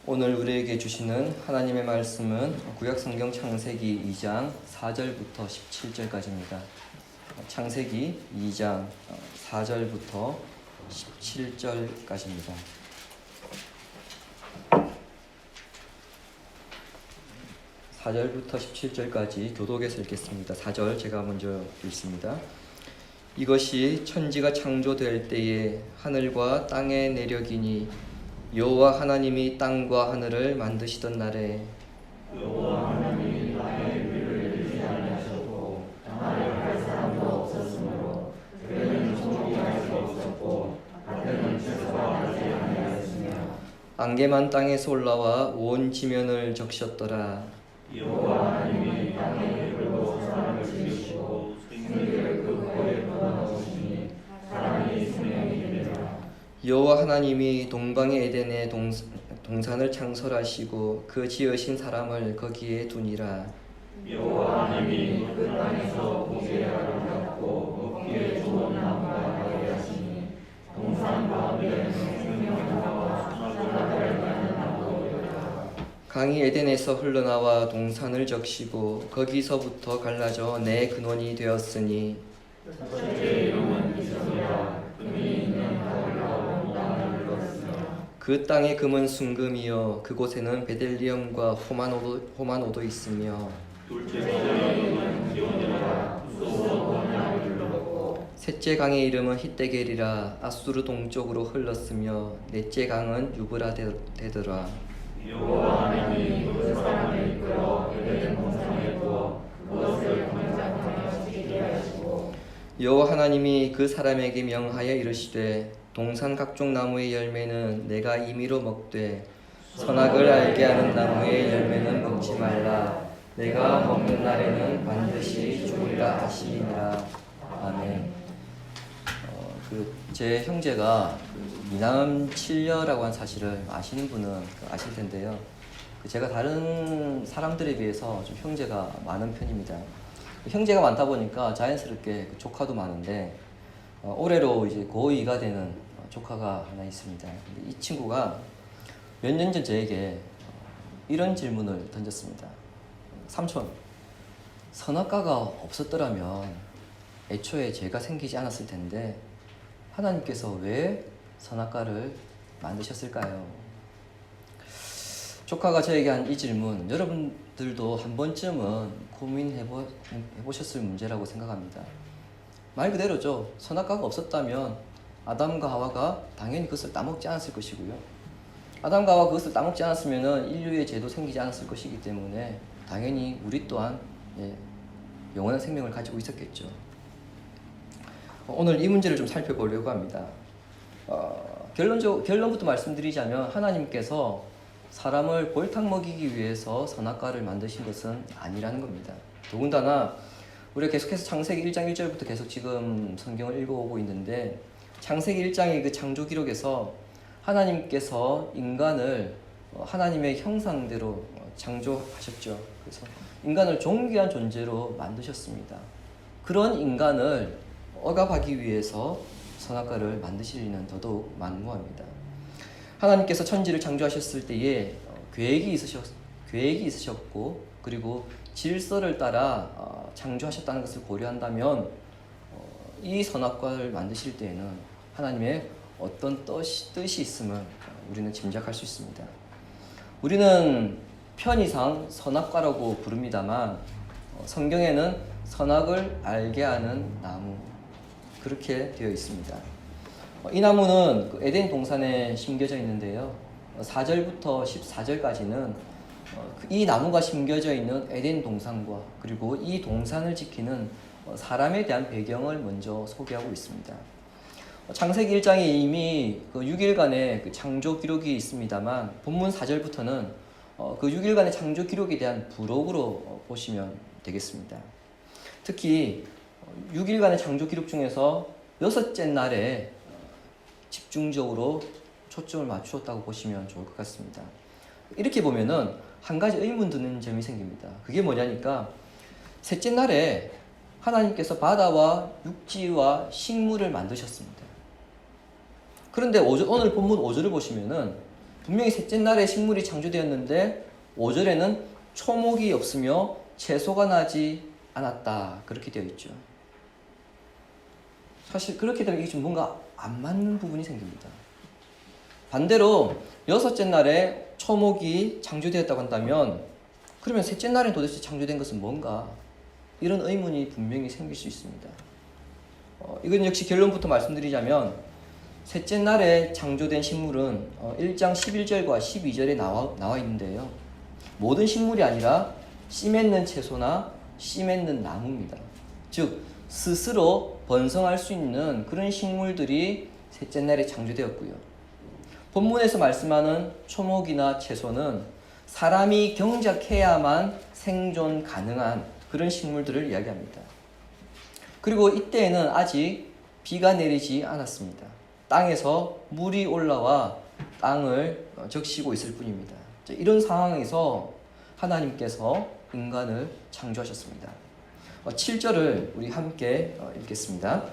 오늘 우리에게 주시는 하나님의 말씀은 구약성경 창세기 2장 4절부터 17절까지입니다. 창세기 2장 4절부터 17절까지입니다. 4절부터 17절까지 교독에서 읽겠습니다. 4절 제가 먼저 읽습니다. 이것이 천지가 창조될 때에 하늘과 땅의 내력이니 여호와 하나님이 땅과 하늘을 만드시던 날에 여호와 하나님이 땅의 위를 일으키지 아니하셨고 땅을 할 사람도 없었으므로 그들은 정복할 수 없었고 밭에는 채소가 하지 아니하였으며 안개만 땅에서 올라와 온 지면을 적셨더라. 여호와 하나님이 땅의 물로 사람을 지으시고 생기를 그 코에 불어넣으시니 사람이 생명이 되리라. 여호와 하나님이 동방의 에덴에 동산을 창설하시고 그 지으신 사람을 거기에 두니라. 여호와 하나님이 그 땅에서 보게하러 하셨고 먹기에 좋은 나무가 나게 하시니 동산 가운데는 생명나무와 선악을 알게 나무가 강이 에덴에서 흘러나와 동산을 적시고 거기서부터 갈라져 내 근원이 되었으니 첫째 이름은 이스라엘 금이 있는 하늘과 온 땅을 불렀으며 그 땅의 금은 순금이요 그곳에는 베델리엄과 호마노도 있으며 둘째 이름은 기온이라 수소 원양을 불렀고 셋째 강의 이름은 히데겔이라 아수르 동쪽으로 흘렀으며 넷째 강은 유브라데더라. 여호와 하나님이 그 사람을 이끌어 에덴 동산에 두어 그것을 경작하며 지키게 하시고 여호와 하나님이 그 사람에게 명하여 이르시되 동산 각종 나무의 열매는 내가 임의로 먹되 선악을 알게 하는 나무의 열매는 먹지 말라. 내가 먹는 날에는 반드시 죽으리라 하시니라. 아멘. 제 형제가 미남 7녀라고 한 사실을 아시는 분은 아실 텐데요. 제가 다른 사람들에 비해서 좀 형제가 많은 편입니다. 형제가 많다 보니까 자연스럽게 조카도 많은데 올해로 이제 고2가 되는 조카가 하나 있습니다. 이 친구가 몇 년 전 저에게 이런 질문을 던졌습니다. 삼촌, 선악과가 없었더라면 애초에 죄가 생기지 않았을 텐데 하나님께서 왜 선악과를 만드셨을까요? 조카가 저에게 한 이 질문, 여러분들도 한 번쯤은 고민해보셨을 문제라고 생각합니다. 말 그대로죠. 선악과가 없었다면 아담과 하와가 당연히 그것을 따먹지 않았을 것이고요. 아담과 하와가 그것을 따먹지 않았으면 인류의 죄도 생기지 않았을 것이기 때문에 당연히 우리 또한 영원한 생명을 가지고 있었겠죠. 오늘 이 문제를 좀 살펴보려고 합니다. 결론부터 말씀드리자면 하나님께서 사람을 골탕 먹이기 위해서 선악과를 만드신 것은 아니라는 겁니다. 더군다나 우리가 계속해서 창세기 1장 1절부터 계속 지금 성경을 읽어오고 있는데 창세기 1장의 그 창조 기록에서 하나님께서 인간을 하나님의 형상대로 창조하셨죠. 그래서 인간을 존귀한 존재로 만드셨습니다. 그런 인간을 억압하기 위해서 선악과를 만드실 리는 더더욱 만무합니다. 하나님께서 천지를 창조하셨을 때에 계획이 있으셨고 그리고 질서를 따라 창조하셨다는 것을 고려한다면 이 선악과를 만드실 때에는 하나님의 어떤 뜻이 있음을 우리는 짐작할 수 있습니다. 우리는 편의상 선악과라고 부릅니다만 성경에는 선악을 알게 하는 나무 그렇게 되어 있습니다. 이 나무는 에덴 동산에 심겨져 있는데요. 4절부터 14절까지는 이 나무가 심겨져 있는 에덴 동산과 그리고 이 동산을 지키는 사람에 대한 배경을 먼저 소개하고 있습니다. 창세기 1장에 이미 그 6일간의 그 창조 기록이 있습니다만 본문 4절부터는 그 6일간의 창조 기록에 대한 부록으로 보시면 되겠습니다. 특히 6일간의 창조 기록 중에서 6째 날에 집중적으로 초점을 맞추었다고 보시면 좋을 것 같습니다. 이렇게 보면은 한 가지 의문 드는 점이 생깁니다. 그게 뭐냐니까 셋째 날에 하나님께서 바다와 육지와 식물을 만드셨습니다. 그런데 오늘 본문 5절을 보시면은 분명히 셋째 날에 식물이 창조되었는데 5절에는 초목이 없으며 채소가 나지 않았다. 그렇게 되어 있죠. 사실 그렇게 되면 이게 좀 뭔가 안 맞는 부분이 생깁니다. 반대로 여섯째 날에 초목이 창조되었다고 한다면 그러면 셋째 날에 도대체 창조된 것은 뭔가? 이런 의문이 분명히 생길 수 있습니다. 이건 역시 결론부터 말씀드리자면 셋째 날에 창조된 식물은 1장 11절과 12절에 나와 있는데요. 모든 식물이 아니라 씨 맺는 채소나 씨 맺는 나무입니다. 즉 스스로 번성할 수 있는 그런 식물들이 셋째 날에 창조되었고요. 본문에서 말씀하는 초목이나 채소는 사람이 경작해야만 생존 가능한 그런 식물들을 이야기합니다. 그리고 이때에는 아직 비가 내리지 않았습니다. 땅에서 물이 올라와 땅을 적시고 있을 뿐입니다. 이런 상황에서 하나님께서 인간을 창조하셨습니다. 7절을 우리 함께 읽겠습니다.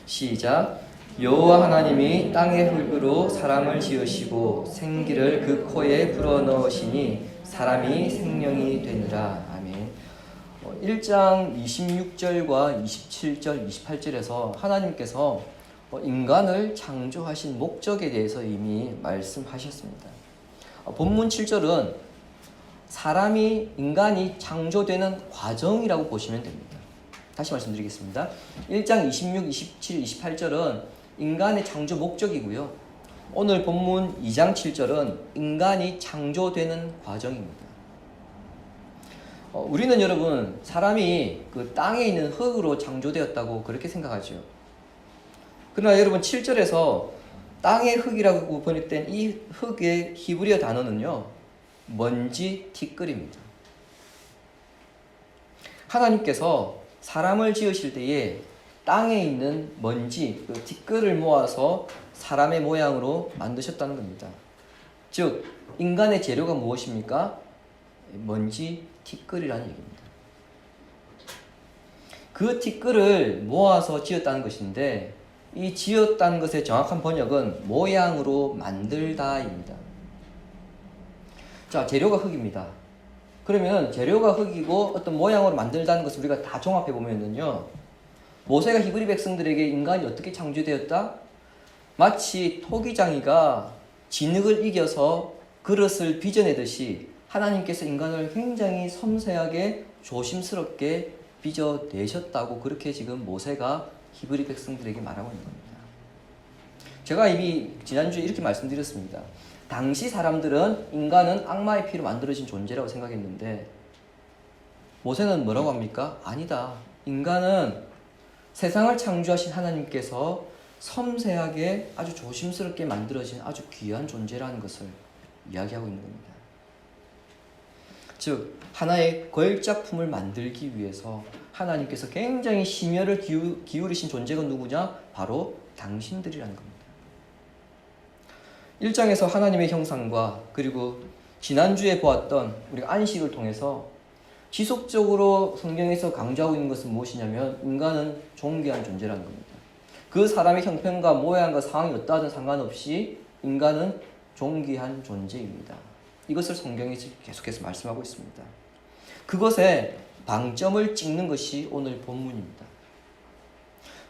시작. 여호와 하나님이 땅의 흙으로 사람을 지으시고 생기를 그 코에 불어넣으시니 사람이 생명이 되니라. 아멘. 1장 26절과 27절, 28절에서 하나님께서 인간을 창조하신 목적에 대해서 이미 말씀하셨습니다. 본문 7절은 인간이 창조되는 과정이라고 보시면 됩니다. 다시 말씀드리겠습니다. 1장 26, 27, 28절은 인간의 창조 목적이고요. 오늘 본문 2장 7절은 인간이 창조되는 과정입니다. 우리는 여러분 사람이 그 땅에 있는 흙으로 창조되었다고 그렇게 생각하죠. 그러나 여러분 7절에서 땅의 흙이라고 번역된 이 흙의 히브리어 단어는요, 먼지 티끌입니다. 하나님께서 사람을 지으실 때에 땅에 있는 먼지, 그 티끌을 모아서 사람의 모양으로 만드셨다는 겁니다. 즉 인간의 재료가 무엇입니까? 먼지 티끌이라는 얘기입니다. 그 티끌을 모아서 지었다는 것인데 이 지었다는 것의 정확한 번역은 모양으로 만들다입니다. 자, 재료가 흙입니다. 그러면 재료가 흙이고 어떤 모양으로 만들다는 것을 우리가 다 종합해 보면은요, 모세가 히브리 백성들에게 인간이 어떻게 창조되었다? 마치 토기장이가 진흙을 이겨서 그릇을 빚어내듯이 하나님께서 인간을 굉장히 섬세하게 조심스럽게 빚어내셨다고 그렇게 지금 모세가 히브리 백성들에게 말하고 있는 겁니다. 제가 이미 지난주에 이렇게 말씀드렸습니다. 당시 사람들은 인간은 악마의 피로 만들어진 존재라고 생각했는데 모세는 뭐라고 합니까? 아니다. 인간은 세상을 창조하신 하나님께서 섬세하게 아주 조심스럽게 만들어진 아주 귀한 존재라는 것을 이야기하고 있는 겁니다. 즉 하나의 걸작품을 만들기 위해서 하나님께서 굉장히 심혈을 기울이신 존재가 누구냐? 바로 당신들이라는 겁니다. 1장에서 하나님의 형상과 그리고 지난주에 보았던 우리가 안식을 통해서 지속적으로 성경에서 강조하고 있는 것은 무엇이냐면 인간은 존귀한 존재라는 겁니다. 그 사람의 형편과 모양과 상황이 어떠하든 상관없이 인간은 존귀한 존재입니다. 이것을 성경에서 계속해서 말씀하고 있습니다. 그것에 방점을 찍는 것이 오늘 본문입니다.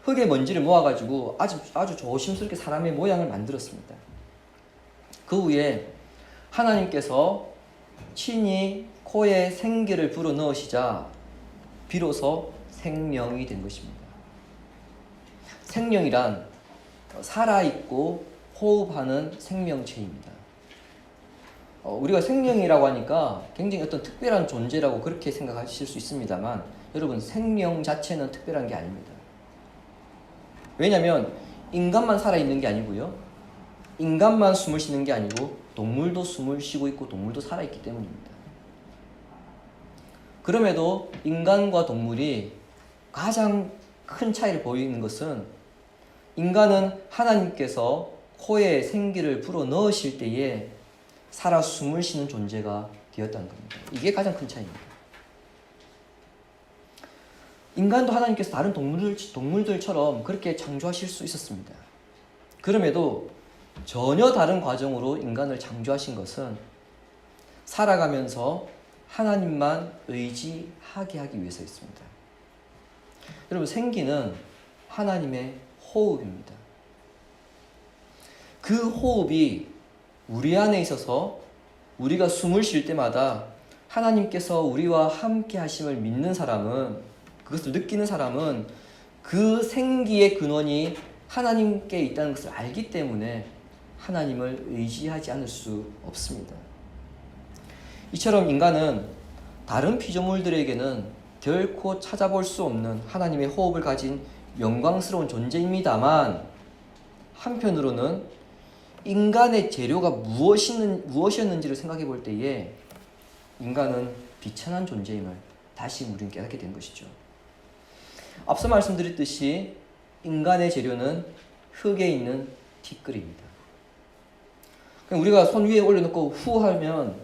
흙의 먼지를 모아가지고 아주 조심스럽게 사람의 모양을 만들었습니다. 그 후에 하나님께서 친히 코에 생기를 불어넣으시자 비로소 생명이 된 것입니다. 생명이란 살아있고 호흡하는 생명체입니다. 우리가 생명이라고 하니까 굉장히 어떤 특별한 존재라고 그렇게 생각하실 수 있습니다만 여러분 생명 자체는 특별한 게 아닙니다. 왜냐하면 인간만 살아있는 게 아니고요, 인간만 숨을 쉬는 게 아니고 동물도 숨을 쉬고 있고 동물도 살아있기 때문입니다. 그럼에도 인간과 동물이 가장 큰 차이를 보이는 것은 인간은 하나님께서 코에 생기를 불어넣으실 때에 살아 숨을 쉬는 존재가 되었다는 겁니다. 이게 가장 큰 차이입니다. 인간도 하나님께서 다른 동물들처럼 그렇게 창조하실 수 있었습니다. 그럼에도 전혀 다른 과정으로 인간을 창조하신 것은 살아가면서 하나님만 의지하게 하기 위해서였습니다. 여러분, 생기는 하나님의 호흡입니다. 그 호흡이 우리 안에 있어서 우리가 숨을 쉴 때마다 하나님께서 우리와 함께 하심을 믿는 사람은, 그것을 느끼는 사람은 그 생기의 근원이 하나님께 있다는 것을 알기 때문에 하나님을 의지하지 않을 수 없습니다. 이처럼 인간은 다른 피조물들에게는 결코 찾아볼 수 없는 하나님의 호흡을 가진 영광스러운 존재입니다만, 한편으로는 인간의 재료가 무엇이었는지를 생각해 볼 때에 인간은 비천한 존재임을 다시 우리는 깨닫게 된 것이죠. 앞서 말씀드렸듯이 인간의 재료는 흙에 있는 티끌입니다. 그냥 우리가 손 위에 올려놓고 후 하면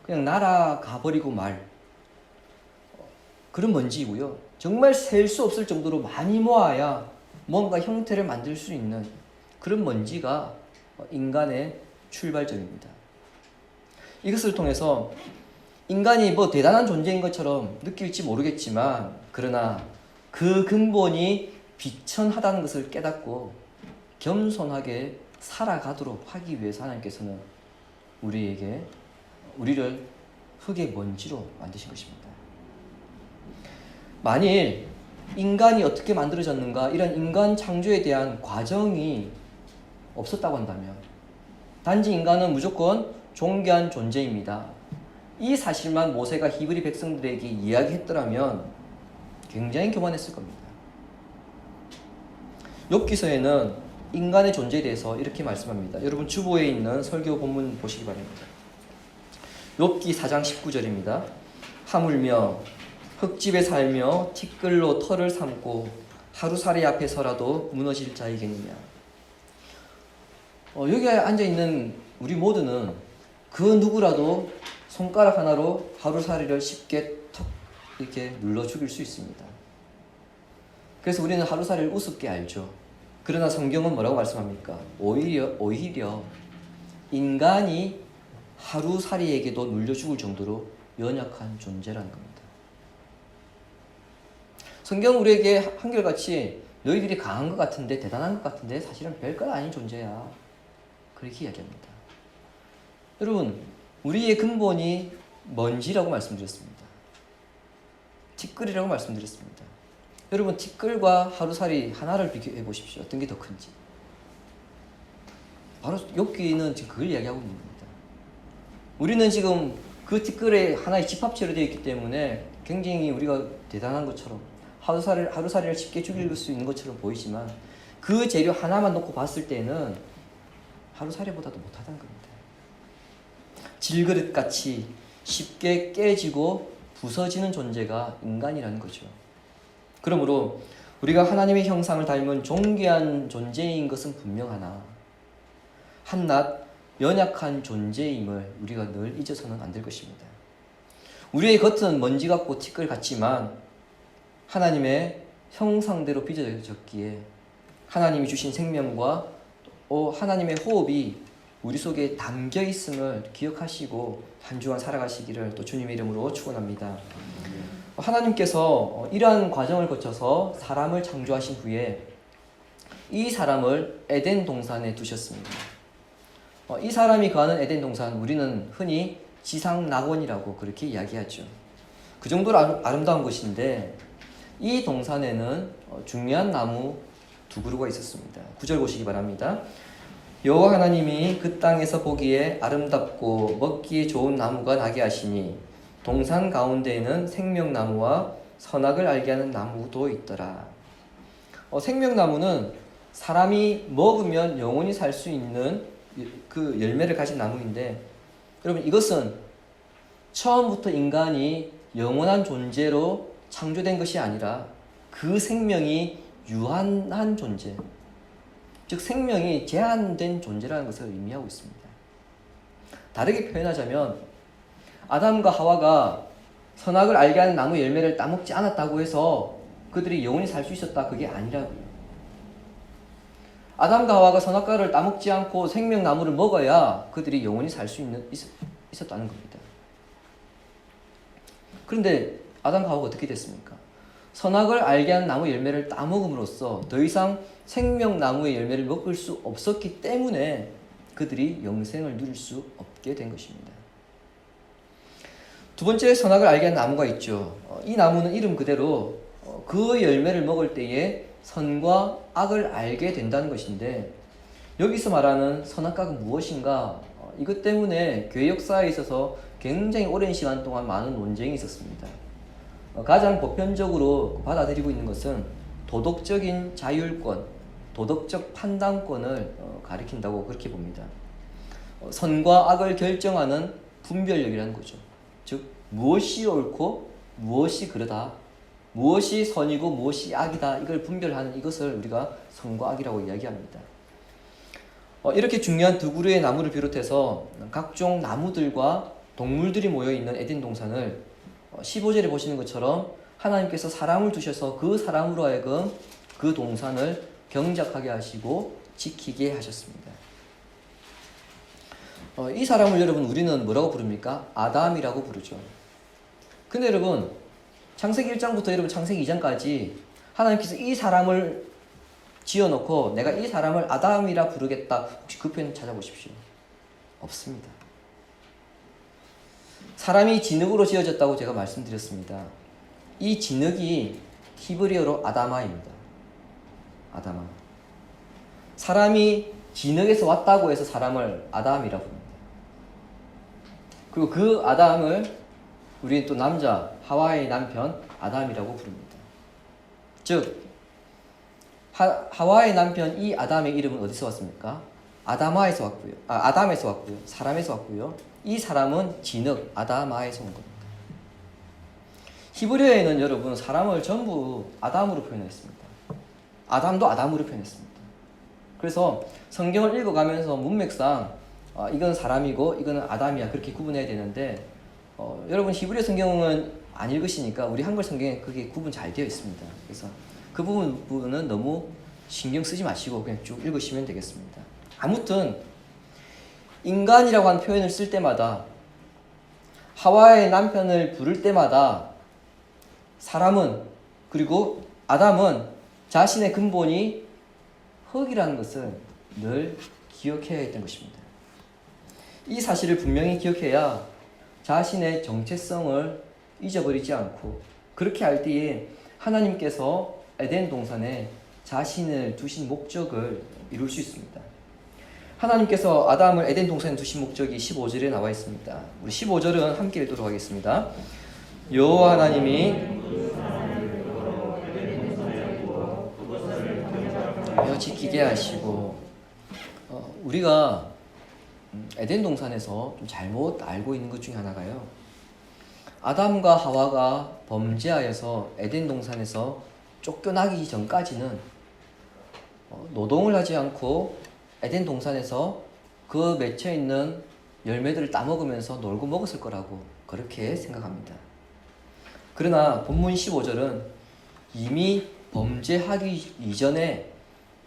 그냥 날아가 버리고 말, 그런 먼지이고요. 정말 셀 수 없을 정도로 많이 모아야 뭔가 형태를 만들 수 있는 그런 먼지가 인간의 출발점입니다. 이것을 통해서 인간이 뭐 대단한 존재인 것처럼 느낄지 모르겠지만, 그러나 그 근본이 비천하다는 것을 깨닫고 겸손하게 살아가도록 하기 위해서 하나님께서는 우리를 흙의 먼지로 만드신 것입니다. 만일 인간이 어떻게 만들어졌는가, 이런 인간 창조에 대한 과정이 없었다고 한다면, 단지 인간은 무조건 존귀한 존재입니다, 이 사실만 모세가 히브리 백성들에게 이야기했더라면 굉장히 교만했을 겁니다. 욥기서에는 인간의 존재에 대해서 이렇게 말씀합니다. 여러분 주보에 있는 설교 본문 보시기 바랍니다. 욥기 4장 19절입니다. 하물며 흙집에 살며 티끌로 털을 삼고 하루살이 앞에서라도 무너질 자이겠느냐. 여기에 앉아있는 우리 모두는 그 누구라도 손가락 하나로 하루살이를 쉽게 턱 이렇게 눌러 죽일 수 있습니다. 그래서 우리는 하루살이를 우습게 알죠. 그러나 성경은 뭐라고 말씀합니까? 오히려 인간이 하루살이에게도 눌려 죽을 정도로 연약한 존재라는 겁니다. 성경은 우리에게 한결같이 너희들이 강한 것 같은데, 대단한 것 같은데 사실은 별것 아닌 존재야, 그렇게 이야기합니다. 여러분, 우리의 근본이 먼지라고 말씀드렸습니다. 티끌이라고 말씀드렸습니다. 여러분, 티끌과 하루살이 하나를 비교해 보십시오. 어떤 게 더 큰지. 바로 욥기는 지금 그걸 이야기하고 있는 겁니다. 우리는 지금 그 티끌에 하나의 집합체로 되어 있기 때문에 굉장히 우리가 대단한 것처럼, 하루살이를 쉽게 죽일 수 있는 것처럼 보이지만, 그 재료 하나만 놓고 봤을 때는 하루살이보다도 못하다는 겁니다. 질그릇같이 쉽게 깨지고 부서지는 존재가 인간이라는 거죠. 그러므로 우리가 하나님의 형상을 닮은 존귀한 존재인 것은 분명하나 한낱 연약한 존재임을 우리가 늘 잊어서는 안 될 것입니다. 우리의 겉은 먼지 같고 티끌 같지만 하나님의 형상대로 빚어졌기에 하나님이 주신 생명과 하나님의 호흡이 우리 속에 담겨 있음을 기억하시고 한 주간 살아가시기를 또 주님의 이름으로 축원합니다. 하나님께서 이러한 과정을 거쳐서 사람을 창조하신 후에 이 사람을 에덴 동산에 두셨습니다. 이 사람이 거하는 에덴 동산, 우리는 흔히 지상 낙원이라고 그렇게 이야기하죠. 그 정도로 아름다운 곳인데, 이 동산에는 중요한 나무 두 그루가 있었습니다. 9절 보시기 바랍니다. 여호와 하나님이 그 땅에서 보기에 아름답고 먹기에 좋은 나무가 나게 하시니 동산 가운데에는 생명나무와 선악을 알게 하는 나무도 있더라. 생명나무는 사람이 먹으면 영원히 살 수 있는 그 열매를 가진 나무인데, 여러분, 이것은 처음부터 인간이 영원한 존재로 창조된 것이 아니라 그 생명이 유한한 존재, 즉 생명이 제한된 존재라는 것을 의미하고 있습니다. 다르게 표현하자면 아담과 하와가 선악을 알게 하는 나무 열매를 따먹지 않았다고 해서 그들이 영원히 살 수 있었다, 그게 아니라고요. 아담과 하와가 선악과를 따먹지 않고 생명나무를 먹어야 그들이 영원히 살 수 있었다는 겁니다. 그런데 아담과 하와가 어떻게 됐습니까? 선악을 알게 하는 나무 열매를 따먹음으로써 더 이상 생명나무의 열매를 먹을 수 없었기 때문에 그들이 영생을 누릴 수 없게 된 것입니다. 두 번째, 선악을 알게 하는 나무가 있죠. 이 나무는 이름 그대로 그 열매를 먹을 때에 선과 악을 알게 된다는 것인데, 여기서 말하는 선악과가 무엇인가? 이것 때문에 교회 역사에 있어서 굉장히 오랜 시간 동안 많은 논쟁이 있었습니다. 가장 보편적으로 받아들이고 있는 것은 도덕적인 자율권, 도덕적 판단권을 가리킨다고 그렇게 봅니다. 선과 악을 결정하는 분별력이라는 거죠. 즉, 무엇이 옳고 무엇이 그르다, 무엇이 선이고 무엇이 악이다, 이걸 분별하는 이것을 우리가 선과 악이라고 이야기합니다. 이렇게 중요한 두 그루의 나무를 비롯해서 각종 나무들과 동물들이 모여있는 에덴 동산을 15절에 보시는 것처럼 하나님께서 사람을 두셔서 그 사람으로 하여금 그 동산을 경작하게 하시고 지키게 하셨습니다. 이 사람을 여러분 우리는 뭐라고 부릅니까? 아담이라고 부르죠. 근데 여러분, 창세기 1장부터 여러분 창세기 2장까지 하나님께서 이 사람을 지어놓고 내가 이 사람을 아담이라 부르겠다, 혹시 그 표현 찾아보십시오. 없습니다. 사람이 진흙으로 지어졌다고 제가 말씀드렸습니다. 이 진흙이 히브리어로 아다마입니다. 아다마. 사람이 진흙에서 왔다고 해서 사람을 아담이라 부릅니다. 그리고 그 아담을 우리는 또 남자 하와의 남편 아담이라고 부릅니다. 즉 하와의 남편 이 아담의 이름은 어디서 왔습니까? 아담에서 왔고요. 사람에서 왔고요. 이 사람은 진흙 아다마에서 온 겁니다. 히브리어에는 여러분 사람을 전부 아담으로 표현했습니다. 아담도 아담으로 표현했습니다. 그래서 성경을 읽어가면서 문맥상 이건 사람이고 이거는 아담이야, 그렇게 구분해야 되는데 여러분 히브리어 성경은 안 읽으시니까 우리 한글 성경에 그게 구분 잘 되어 있습니다. 그래서 그 부분은 너무 신경 쓰지 마시고 그냥 쭉 읽으시면 되겠습니다. 아무튼 인간이라고 하는 표현을 쓸 때마다, 하와의 남편을 부를 때마다 사람은, 그리고 아담은 자신의 근본이 흙이라는 것을 늘 기억해야 했던 것입니다. 이 사실을 분명히 기억해야 자신의 정체성을 잊어버리지 않고, 그렇게 할 때에 하나님께서 에덴 동산에 자신을 두신 목적을 이룰 수 있습니다. 하나님께서 아담을 에덴 동산에 두신 목적이 15절에 나와 있습니다. 우리 15절은 함께 읽도록 하겠습니다. 여호와 하나님이 지키게 하시고, 우리가 에덴 동산에서 좀 잘못 알고 있는 것 중에 하나가요, 아담과 하와가 범죄하여서 에덴 동산에서 쫓겨나기 전까지는 노동을 하지 않고 에덴 동산에서 그 맺혀 있는 열매들을 따먹으면서 놀고 먹었을 거라고 그렇게 생각합니다. 그러나 본문 15절은 이미 범죄하기 이전에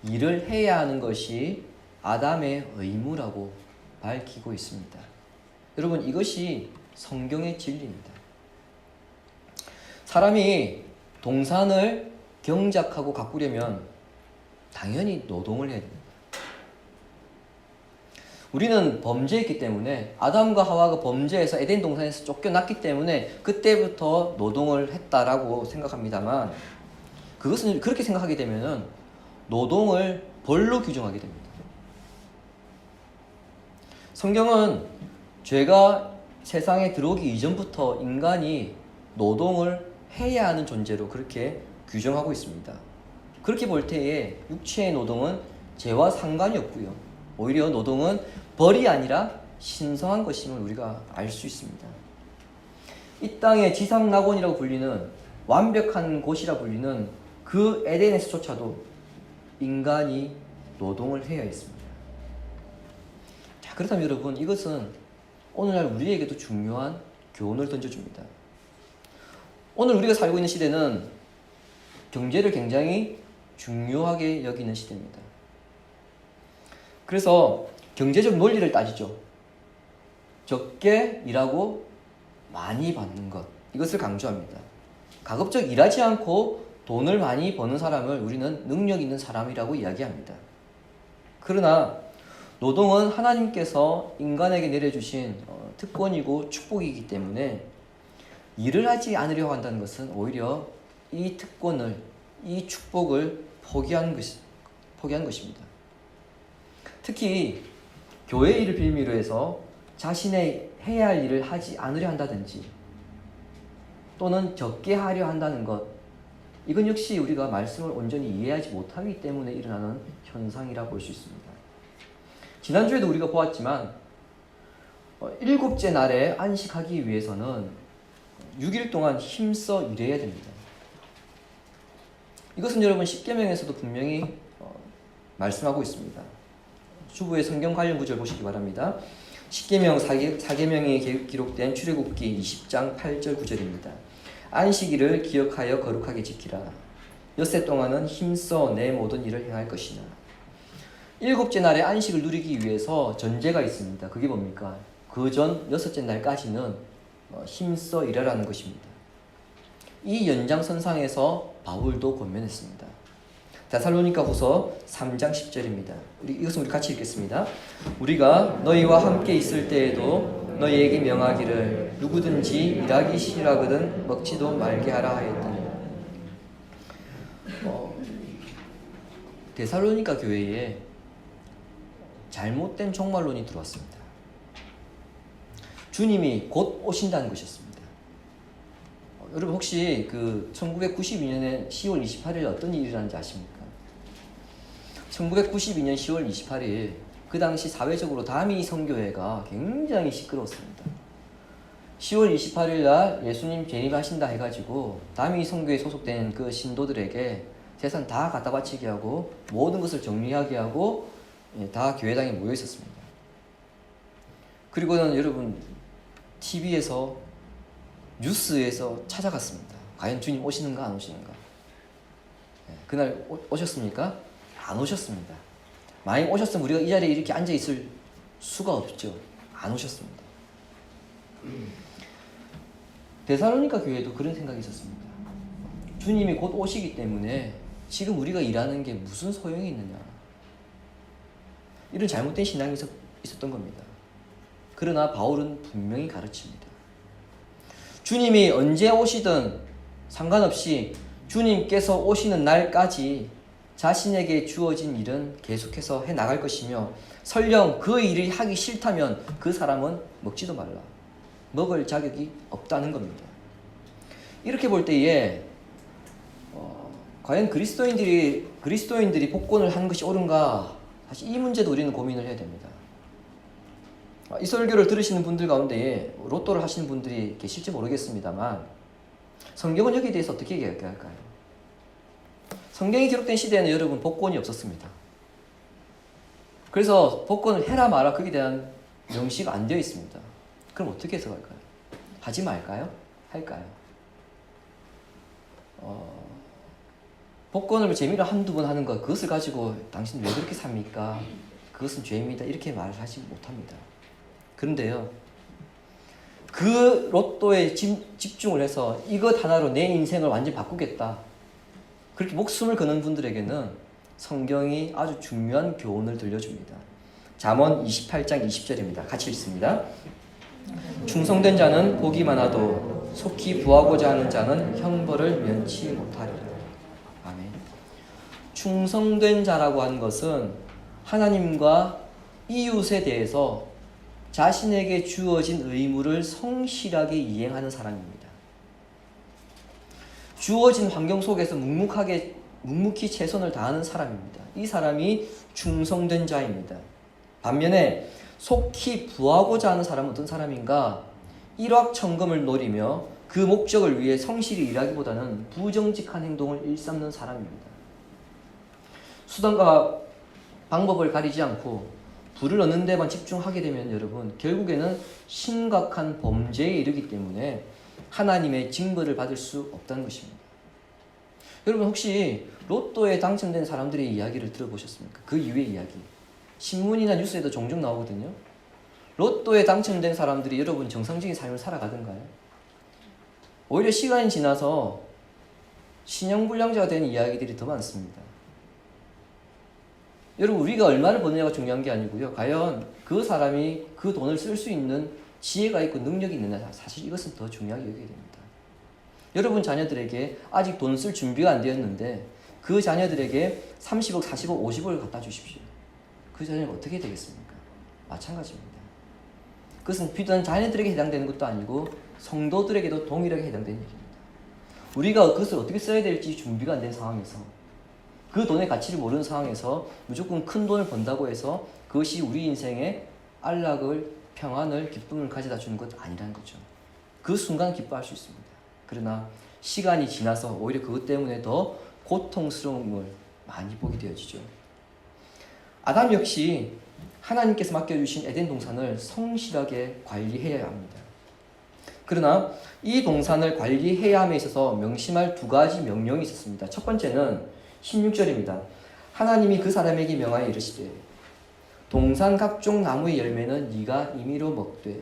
일을 해야 하는 것이 아담의 의무라고 밝히고 있습니다. 여러분, 이것이 성경의 진리입니다. 사람이 동산을 경작하고 가꾸려면 당연히 노동을 해야 됩니다. 우리는 범죄했기 때문에, 아담과 하와가 범죄해서 에덴 동산에서 쫓겨났기 때문에 그때부터 노동을 했다라고 생각합니다만, 그것은 그렇게 생각하게 되면은 노동을 벌로 규정하게 됩니다. 성경은 죄가 세상에 들어오기 이전부터 인간이 노동을 해야 하는 존재로 그렇게 규정하고 있습니다. 그렇게 볼 때에 육체의 노동은 죄와 상관이 없고요, 오히려 노동은 벌이 아니라 신성한 것임을 우리가 알 수 있습니다. 이 땅의 지상낙원이라고 불리는, 완벽한 곳이라 불리는 그 에덴에서조차도 인간이 노동을 해야 했습니다. 자, 그렇다면 여러분, 이것은 오늘날 우리에게도 중요한 교훈을 던져줍니다. 오늘 우리가 살고 있는 시대는 경제를 굉장히 중요하게 여기는 시대입니다. 그래서 경제적 논리를 따지죠. 적게 일하고 많이 받는 것, 이것을 강조합니다. 가급적 일하지 않고 돈을 많이 버는 사람을 우리는 능력 있는 사람이라고 이야기합니다. 그러나 노동은 하나님께서 인간에게 내려주신 특권이고 축복이기 때문에 일을 하지 않으려고 한다는 것은 오히려 이 특권을, 이 축복을 포기한 것입니다. 특히 교회 일을 빌미로 해서 자신의 해야 할 일을 하지 않으려 한다든지 또는 적게 하려 한다는 것, 이건 역시 우리가 말씀을 온전히 이해하지 못하기 때문에 일어나는 현상이라 볼 수 있습니다. 지난주에도 우리가 보았지만 7째 날에 안식하기 위해서는 6일 동안 힘써 일해야 됩니다. 이것은 여러분 십계명에서도 분명히 말씀하고 있습니다. 주부의 성경 관련 구절 보시기 바랍니다. 십계명 4계명이 기록된 출애굽기 20장 8절 9절입니다. 안식일을 기억하여 거룩하게 지키라. 엿새 동안은 힘써 내 모든 일을 행할 것이나. 7째 날에 안식을 누리기 위해서 전제가 있습니다. 그게 뭡니까? 그 전 6째 날까지는 힘써 일하라는 것입니다. 이 연장선상에서 바울도 권면했습니다. 데살로니가 후서 3장 10절입니다. 이것은 우리 같이 읽겠습니다. 우리가 너희와 함께 있을 때에도 너희에게 명하기를 누구든지 일하기 싫어하거든 먹지도 말게 하라 하였더니. 데살로니가 교회에 잘못된 종말론이 들어왔습니다. 주님이 곧 오신다는 것이었습니다. 여러분 혹시 그 1992년에 10월 28일 어떤 일이 일어났는지 아십니까? 1992년 10월 28일 그 당시 사회적으로 다미 선교회가 굉장히 시끄러웠습니다. 10월 28일 날 예수님 재림하신다 해가지고 다미 선교회에 소속된 그 신도들에게 재산 다 갖다 바치게 하고 모든 것을 정리하게 하고 다 교회당에 모여 있었습니다. 그리고는 여러분 TV에서 뉴스에서 찾아갔습니다. 과연 주님 오시는가 안 오시는가? 그날 오셨습니까? 안 오셨습니다. 만약 오셨으면 우리가 이 자리에 이렇게 앉아 있을 수가 없죠. 안 오셨습니다. 데살로니가 교회도 그런 생각이 있었습니다. 주님이 곧 오시기 때문에 지금 우리가 일하는 게 무슨 소용이 있느냐, 이런 잘못된 신앙이 있었던 겁니다. 그러나 바울은 분명히 가르칩니다. 주님이 언제 오시든 상관없이 주님께서 오시는 날까지 자신에게 주어진 일은 계속해서 해나갈 것이며, 설령 그 일을 하기 싫다면 그 사람은 먹지도 말라. 먹을 자격이 없다는 겁니다. 이렇게 볼 때에 과연 그리스도인들이 복권을 하는 것이 옳은가? 사실 이 문제도 우리는 고민을 해야 됩니다. 이 설교를 들으시는 분들 가운데 로또를 하시는 분들이 계실지 모르겠습니다만, 성경은 여기에 대해서 어떻게 이야기할까요? 성경이 기록된 시대에는 여러분 복권이 없었습니다. 그래서 복권을 해라 마라 거기에 대한 명시가 안 되어 있습니다. 그럼 어떻게 해석할까요? 하지 말까요? 할까요? 복권을 재미로 한두 번 하는 것, 그것을 가지고 당신 왜 그렇게 삽니까? 그것은 죄입니다. 이렇게 말하지 못합니다. 그런데요, 그 로또에 집중을 해서 이것 하나로 내 인생을 완전히 바꾸겠다, 그렇게 목숨을 거는 분들에게는 성경이 아주 중요한 교훈을 들려줍니다. 잠언 28장 20절입니다. 같이 읽습니다. 충성된 자는 복이 많아도 속히 부하고자 하는 자는 형벌을 면치 못하리라. 아멘. 충성된 자라고 하는 것은 하나님과 이웃에 대해서 자신에게 주어진 의무를 성실하게 이행하는 사람입니다. 주어진 환경 속에서 묵묵히 최선을 다하는 사람입니다. 이 사람이 충성된 자입니다. 반면에 속히 부하고자 하는 사람은 어떤 사람인가? 일확천금을 노리며 그 목적을 위해 성실히 일하기보다는 부정직한 행동을 일삼는 사람입니다. 수단과 방법을 가리지 않고 부를 얻는 데만 집중하게 되면 여러분 결국에는 심각한 범죄에 이르기 때문에 하나님의 징벌을 받을 수 없다는 것입니다. 여러분 혹시 로또에 당첨된 사람들의 이야기를 들어보셨습니까? 그 이후의 이야기. 신문이나 뉴스에도 종종 나오거든요. 로또에 당첨된 사람들이 여러분 정상적인 삶을 살아가던가요? 오히려 시간이 지나서 신용불량자가 된 이야기들이 더 많습니다. 여러분 우리가 얼마를 버느냐가 중요한 게 아니고요. 과연 그 사람이 그 돈을 쓸 수 있는 지혜가 있고 능력이 있느냐, 사실 이것은 더 중요하게 여겨야 됩니다. 여러분 자녀들에게 아직 돈 쓸 준비가 안 되었는데 그 자녀들에게 30억, 40억, 50억을 갖다 주십시오. 그 자녀가 어떻게 되겠습니까? 마찬가지입니다. 그것은 비단 자녀들에게 해당되는 것도 아니고 성도들에게도 동일하게 해당되는 얘기입니다. 우리가 그것을 어떻게 써야 될지 준비가 안 된 상황에서, 그 돈의 가치를 모르는 상황에서 무조건 큰 돈을 번다고 해서 그것이 우리 인생에 안락을, 평안을, 기쁨을 가져다 주는 것 아니라는 거죠. 그 순간 기뻐할 수 있습니다. 그러나 시간이 지나서 오히려 그것 때문에 더 고통스러움을 많이 보게 되어지죠. 아담 역시 하나님께서 맡겨주신 에덴 동산을 성실하게 관리해야 합니다. 그러나 이 동산을 관리해야 함에 있어서 명심할 두 가지 명령이 있었습니다. 첫 번째는 16절입니다. 하나님이 그 사람에게 명하여 이르시되 동산 각종 나무의 열매는 네가 임의로 먹되.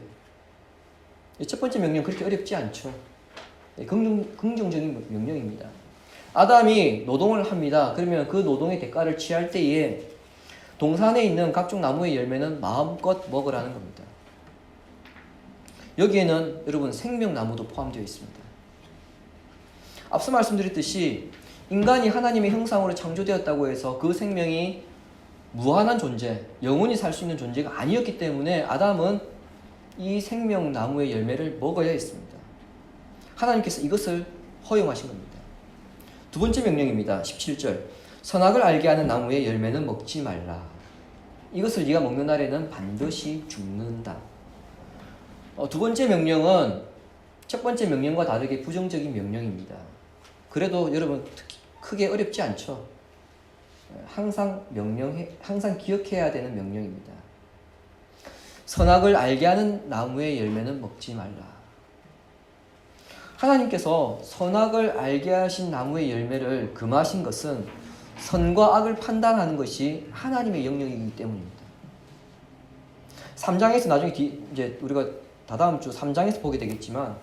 첫 번째 명령 그렇게 어렵지 않죠. 긍정적인 명령입니다. 아담이 노동을 합니다. 그러면 그 노동의 대가를 취할 때에 동산에 있는 각종 나무의 열매는 마음껏 먹으라는 겁니다. 여기에는 여러분 생명나무도 포함되어 있습니다. 앞서 말씀드렸듯이 인간이 하나님의 형상으로 창조되었다고 해서 그 생명이 무한한 존재, 영원히 살 수 있는 존재가 아니었기 때문에 아담은 이 생명나무의 열매를 먹어야 했습니다. 하나님께서 이것을 허용하신 겁니다. 두 번째 명령입니다. 17절. 선악을 알게 하는 나무의 열매는 먹지 말라. 이것을 네가 먹는 날에는 반드시 죽는다. 두 번째 명령은 첫 번째 명령과 다르게 부정적인 명령입니다. 그래도 여러분 크게 어렵지 않죠? 항상 기억해야 되는 명령입니다. 선악을 알게 하는 나무의 열매는 먹지 말라. 하나님께서 선악을 알게 하신 나무의 열매를 금하신 것은 선과 악을 판단하는 것이 하나님의 영역이기 때문입니다. 3장에서 나중에 이제 우리가 다다음 주 3장에서 보게 되겠지만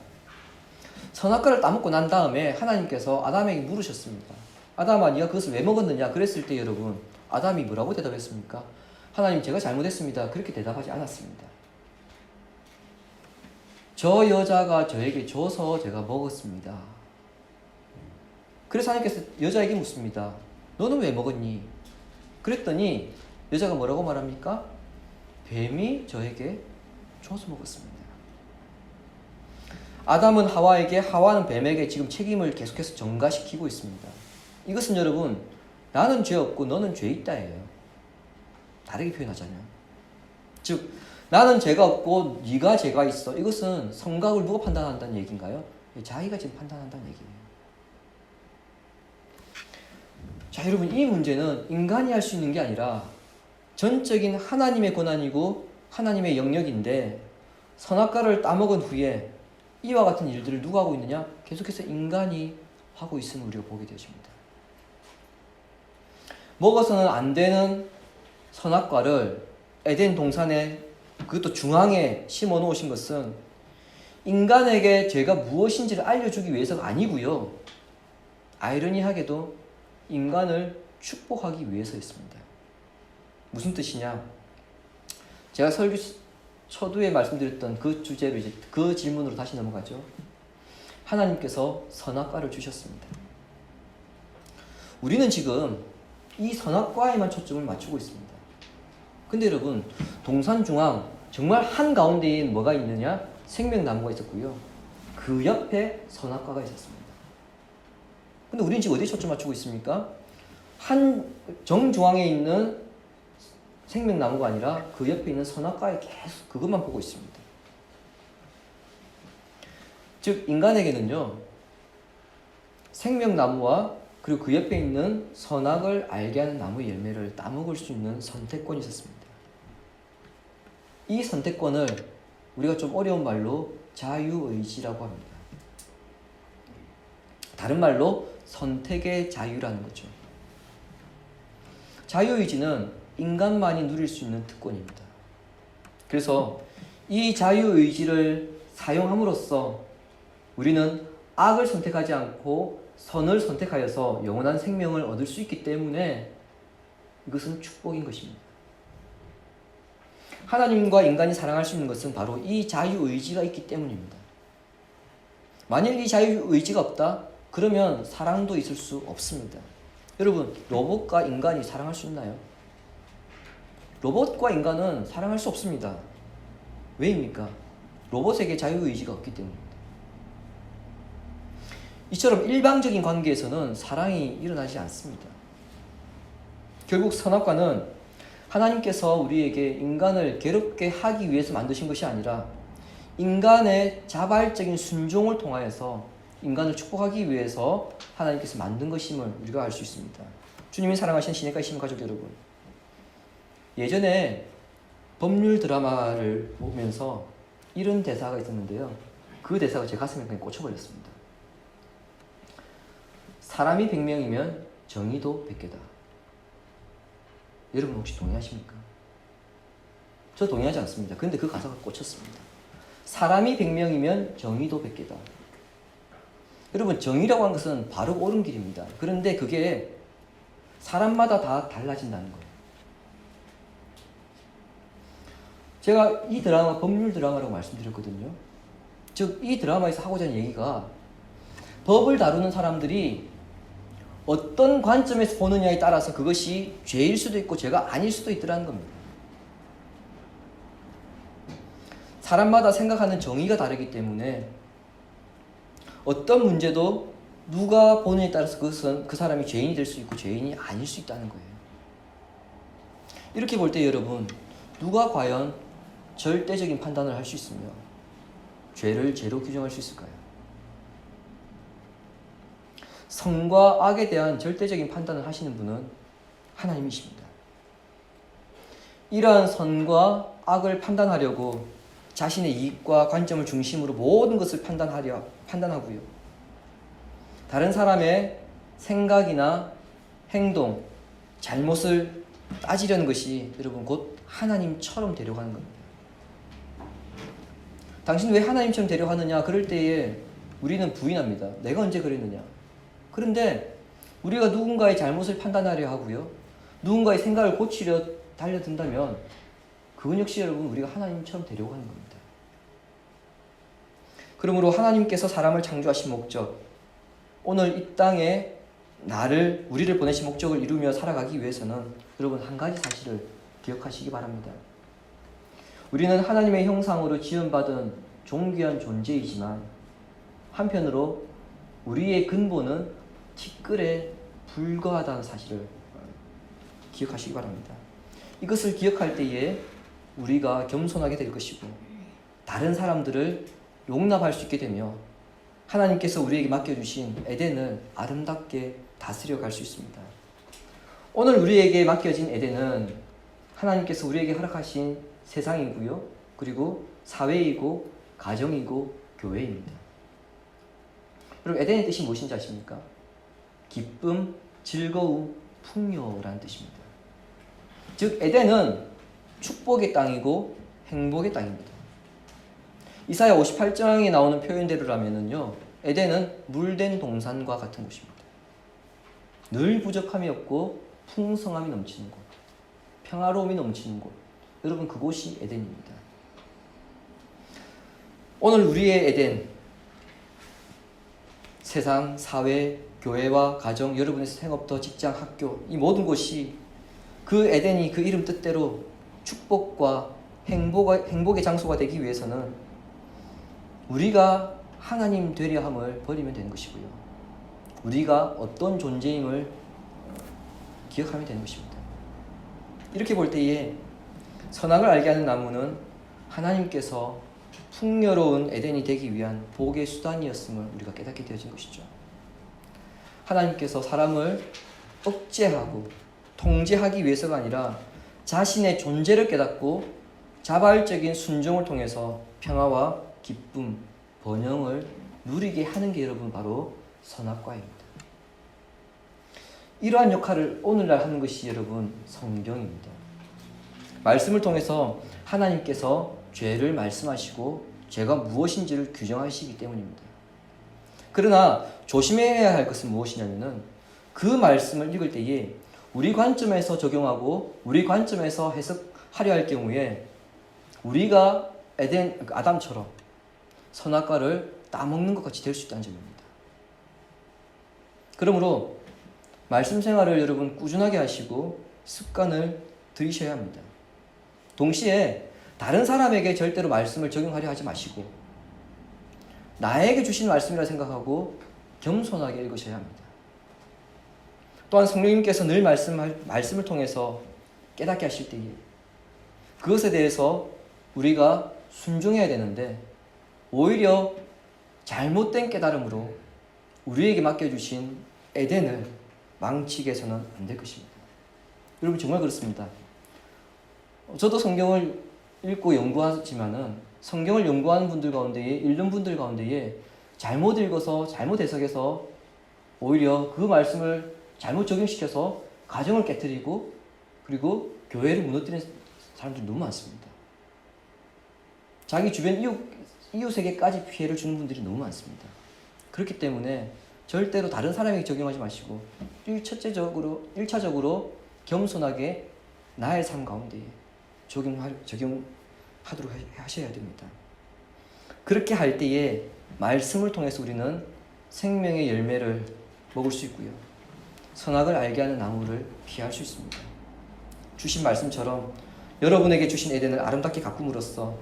선악과를 따먹고 난 다음에 하나님께서 아담에게 물으셨습니다. 아담아, 네가 그것을 왜 먹었느냐? 그랬을 때 여러분 아담이 뭐라고 대답했습니까? 하나님, 제가 잘못했습니다. 그렇게 대답하지 않았습니다. 저 여자가 저에게 줘서 제가 먹었습니다. 그래서 하나님께서 여자에게 묻습니다. 너는 왜 먹었니? 그랬더니 여자가 뭐라고 말합니까? 뱀이 저에게 줘서 먹었습니다. 아담은 하와에게, 하와는 뱀에게 지금 책임을 계속해서 전가시키고 있습니다. 이것은 여러분 나는 죄 없고 너는 죄 있다예요. 다르게 표현하자면, 즉 나는 죄가 없고 네가 죄가 있어. 이것은 성각을 누가 판단한다는 얘기인가요? 자기가 지금 판단한다는 얘기예요. 자, 여러분 이 문제는 인간이 할 수 있는 게 아니라 전적인 하나님의 권한이고 하나님의 영역인데, 선악과를 따먹은 후에 이와 같은 일들을 누가 하고 있느냐? 계속해서 인간이 하고 있음을 우리가 보게 되십니다. 먹어서는 안 되는 선악과를 에덴 동산에, 그것도 중앙에 심어 놓으신 것은 인간에게 죄가 무엇인지를 알려주기 위해서가 아니고요, 아이러니하게도 인간을 축복하기 위해서였습니다. 무슨 뜻이냐? 제가 설교 초두에 말씀드렸던 그 주제로 이제 그 질문으로 다시 넘어가죠. 하나님께서 선악과를 주셨습니다. 우리는 지금 이 선악과에만 초점을 맞추고 있습니다. 근데 여러분 동산 중앙 정말 한가운데에 뭐가 있느냐? 생명나무가 있었고요, 그 옆에 선악과가 있었습니다. 근데 우리는 지금 어디에 초점 맞추고 있습니까? 한 정중앙에 있는 생명나무가 아니라 그 옆에 있는 선악과에 계속 그것만 보고 있습니다. 즉 인간에게는요, 생명나무와 그리고 그 옆에 있는 선악을 알게 하는 나무의 열매를 따먹을 수 있는 선택권이 있었습니다. 이 선택권을 우리가 좀 어려운 말로 자유의지라고 합니다. 다른 말로 선택의 자유라는 거죠. 자유의지는 인간만이 누릴 수 있는 특권입니다. 그래서 이 자유의지를 사용함으로써 우리는 악을 선택하지 않고 선을 선택하여서 영원한 생명을 얻을 수 있기 때문에 이것은 축복인 것입니다. 하나님과 인간이 사랑할 수 있는 것은 바로 이 자유의지가 있기 때문입니다. 만일 이 자유의지가 없다? 그러면 사랑도 있을 수 없습니다. 여러분, 로봇과 인간이 사랑할 수 있나요? 로봇과 인간은 사랑할 수 없습니다. 왜입니까? 로봇에게 자유의지가 없기 때문입니다. 이처럼 일방적인 관계에서는 사랑이 일어나지 않습니다. 결국 선악과는 하나님께서 우리에게 인간을 괴롭게 하기 위해서 만드신 것이 아니라 인간의 자발적인 순종을 통하여서 인간을 축복하기 위해서 하나님께서 만든 것임을 우리가 알 수 있습니다. 주님이 사랑하신 시내가 시민 가족 여러분, 예전에 법률 드라마를 보면서 이런 대사가 있었는데요. 그 대사가 제 가슴에 그냥 꽂혀버렸습니다. 사람이 100명이면 정의도 100개다. 여러분 혹시 동의하십니까? 저 동의하지 않습니다. 그런데 그 가사가 꽂혔습니다. 사람이 100명이면 정의도 100개다. 여러분, 정의라고 하는 것은 바로 옳은 길입니다. 그런데 그게 사람마다 다 달라진다는 거예요. 제가 이 드라마 법률 드라마라고 말씀드렸거든요. 즉 이 드라마에서 하고자 하는 얘기가 법을 다루는 사람들이 어떤 관점에서 보느냐에 따라서 그것이 죄일 수도 있고 죄가 아닐 수도 있더라는 겁니다. 사람마다 생각하는 정의가 다르기 때문에 어떤 문제도 누가 보느냐에 따라서 그것은 그 사람이 죄인이 될 수 있고 죄인이 아닐 수 있다는 거예요. 이렇게 볼 때 여러분, 누가 과연 절대적인 판단을 할 수 있으며 죄를 죄로 규정할 수 있을까요? 선과 악에 대한 절대적인 판단을 하시는 분은 하나님이십니다. 이러한 선과 악을 판단하려고 자신의 이익과 관점을 중심으로 모든 것을 판단하고요. 다른 사람의 생각이나 행동, 잘못을 따지려는 것이 여러분 곧 하나님처럼 되려고 하는 겁니다. 당신 왜 하나님처럼 되려고 하느냐? 그럴 때에 우리는 부인합니다. 내가 언제 그랬느냐? 그런데 우리가 누군가의 잘못을 판단하려 하고요. 누군가의 생각을 고치려 달려든다면 그건 역시 여러분 우리가 하나님처럼 되려고 하는 겁니다. 그러므로 하나님께서 사람을 창조하신 목적, 오늘 이 땅에 우리를 보내신 목적을 이루며 살아가기 위해서는 여러분 한 가지 사실을 기억하시기 바랍니다. 우리는 하나님의 형상으로 지음받은 존귀한 존재이지만 한편으로 우리의 근본은 티끌에 불과하다는 사실을 기억하시기 바랍니다. 이것을 기억할 때에 우리가 겸손하게 될 것이고 다른 사람들을 용납할 수 있게 되며 하나님께서 우리에게 맡겨주신 에덴을 아름답게 다스려 갈 수 있습니다. 오늘 우리에게 맡겨진 에덴은 하나님께서 우리에게 허락하신 세상이고요. 그리고 사회이고 가정이고 교회입니다. 여러분, 에덴의 뜻이 무엇인지 아십니까? 기쁨, 즐거움, 풍요라는 뜻입니다. 즉 에덴은 축복의 땅이고 행복의 땅입니다. 이사야 58장에 나오는 표현대로라면요, 에덴은 물된 동산과 같은 곳입니다. 늘 부족함이 없고 풍성함이 넘치는 곳, 평화로움이 넘치는 곳, 여러분 그곳이 에덴입니다. 오늘 우리의 에덴, 세상, 사회, 교회와 가정, 여러분의 생업터, 직장, 학교, 이 모든 곳이 그 에덴이 그 이름 뜻대로 축복과 행복의 장소가 되기 위해서는 우리가 하나님 되려 함을 버리면 되는 것이고요. 우리가 어떤 존재임을 기억하면 되는 것입니다. 이렇게 볼 때에 선악을 알게 하는 나무는 하나님께서 풍요로운 에덴이 되기 위한 복의 수단이었음을 우리가 깨닫게 되어진 것이죠. 하나님께서 사람을 억제하고 통제하기 위해서가 아니라 자신의 존재를 깨닫고 자발적인 순종을 통해서 평화와 기쁨, 번영을 누리게 하는 게 여러분 바로 선악과입니다. 이러한 역할을 오늘날 하는 것이 여러분 성경입니다. 말씀을 통해서 하나님께서 죄를 말씀하시고 죄가 무엇인지를 규정하시기 때문입니다. 그러나 조심해야 할 것은 무엇이냐면은 그 말씀을 읽을 때에 우리 관점에서 적용하고 우리 관점에서 해석하려 할 경우에 우리가 아담처럼 선악과를 따먹는 것 같이 될 수 있다는 점입니다. 그러므로 말씀 생활을 여러분 꾸준하게 하시고 습관을 들이셔야 합니다. 동시에 다른 사람에게 절대로 말씀을 적용하려 하지 마시고 나에게 주신 말씀이라 생각하고 겸손하게 읽으셔야 합니다. 또한 성령님께서 늘 말씀을 통해서 깨닫게 하실 때에 그것에 대해서 우리가 순종해야 되는데 오히려 잘못된 깨달음으로 우리에게 맡겨주신 에덴을 망치게 해서는 안 될 것입니다. 여러분 정말 그렇습니다. 저도 성경을 읽고 연구하지만은 성경을 연구하는 분들 가운데에 읽는 분들 가운데에 잘못 읽어서 잘못 해석해서 오히려 그 말씀을 잘못 적용시켜서 가정을 깨뜨리고 그리고 교회를 무너뜨리는 사람들이 너무 많습니다. 자기 주변 이웃에게까지 피해를 주는 분들이 너무 많습니다. 그렇기 때문에 절대로 다른 사람에게 적용하지 마시고 1차적으로 겸손하게 나의 삶 가운데에 적용하도록 하셔야 됩니다. 그렇게 할 때에 말씀을 통해서 우리는 생명의 열매를 먹을 수 있고요. 선악을 알게 하는 나무를 피할 수 있습니다. 주신 말씀처럼 여러분에게 주신 에덴을 아름답게 가꿈으로써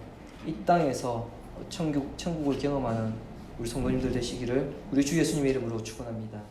이 땅에서 천국을 경험하는 우리 성도님들 되시기를 우리 주 예수님의 이름으로 축원합니다.